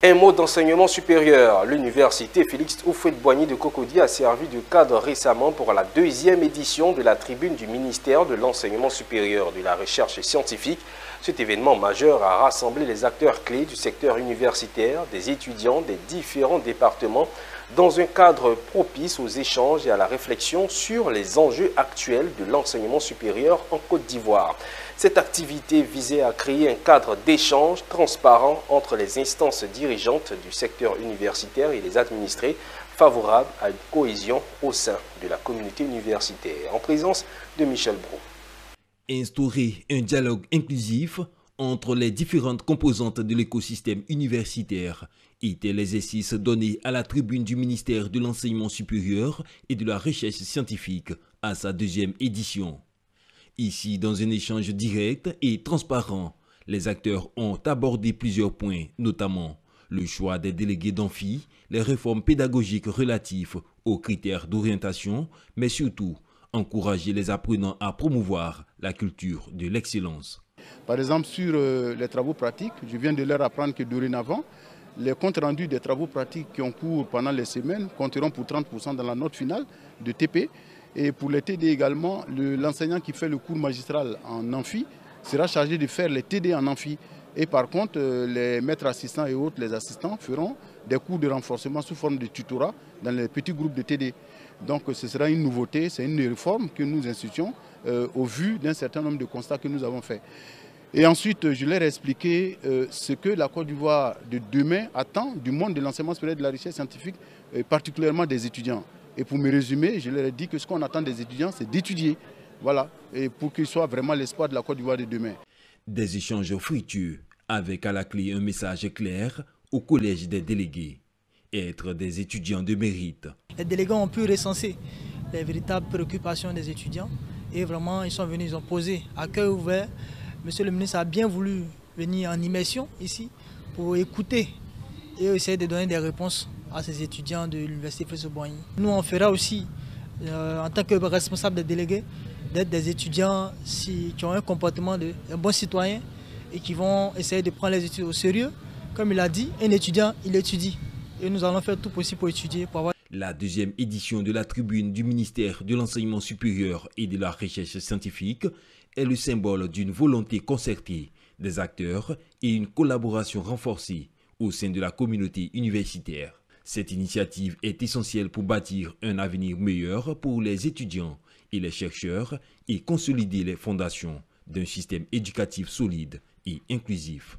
Un mot d'enseignement supérieur. L'université Félix Houphouët-Boigny de Cocody a servi de cadre récemment pour la deuxième édition de la tribune du ministère de l'enseignement supérieur, de la recherche scientifique. Cet événement majeur a rassemblé les acteurs clés du secteur universitaire, des étudiants des différents départements, dans un cadre propice aux échanges et à la réflexion sur les enjeux actuels de l'enseignement supérieur en Côte d'Ivoire. Cette activité visait à créer un cadre d'échange transparent entre les instances dirigeantes du secteur universitaire et les administrés, favorable à une cohésion au sein de la communauté universitaire. En présence de Michel Brault. Instaurer un dialogue inclusif entre les différentes composantes de l'écosystème universitaire était l'exercice donné à la tribune du ministère de l'Enseignement supérieur et de la Recherche scientifique à sa deuxième édition. Ici, dans un échange direct et transparent, les acteurs ont abordé plusieurs points, notamment le choix des délégués d'amphi, les réformes pédagogiques relatives aux critères d'orientation, mais surtout encourager les apprenants à promouvoir la culture de l'excellence. Par exemple, sur les travaux pratiques, je viens de leur apprendre que dorénavant, les comptes rendus des travaux pratiques qui ont cours pendant les semaines compteront pour 30% dans la note finale de TP. Et pour les TD également, l'enseignant qui fait le cours magistral en amphi sera chargé de faire les TD en amphi. Et par contre, les maîtres assistants et autres, les assistants, feront des cours de renforcement sous forme de tutorat dans les petits groupes de TD. Donc ce sera une nouveauté, c'est une réforme que nous instituons au vu d'un certain nombre de constats que nous avons faits. Et ensuite, je leur ai expliqué ce que la Côte d'Ivoire de demain attend du monde de l'enseignement supérieur de la recherche scientifique, particulièrement des étudiants. Et pour me résumer, je leur ai dit que ce qu'on attend des étudiants, c'est d'étudier. Voilà, et pour qu'ils soient vraiment l'espoir de la Côte d'Ivoire de demain. Des échanges fructueux, avec à la clé un message clair au collège des délégués. Être des étudiants de mérite. Les délégués ont pu recenser les véritables préoccupations des étudiants. Et vraiment, ils sont venus, ils ont posé à cœur ouvert. Monsieur le ministre a bien voulu venir en immersion ici pour écouter et essayer de donner des réponses à ces étudiants de l'université Félix Houphouët-Boigny. Nous, on fera aussi, en tant que responsable des délégués, d'être des étudiants qui ont un comportement de bons citoyens et qui vont essayer de prendre les études au sérieux. Comme il a dit, un étudiant, il étudie. Et nous allons faire tout possible pour étudier, pour avoir... La deuxième édition de la tribune du ministère de l'Enseignement supérieur et de la Recherche scientifique est le symbole d'une volonté concertée des acteurs et une collaboration renforcée au sein de la communauté universitaire. Cette initiative est essentielle pour bâtir un avenir meilleur pour les étudiants et les chercheurs et consolider les fondations d'un système éducatif solide et inclusif.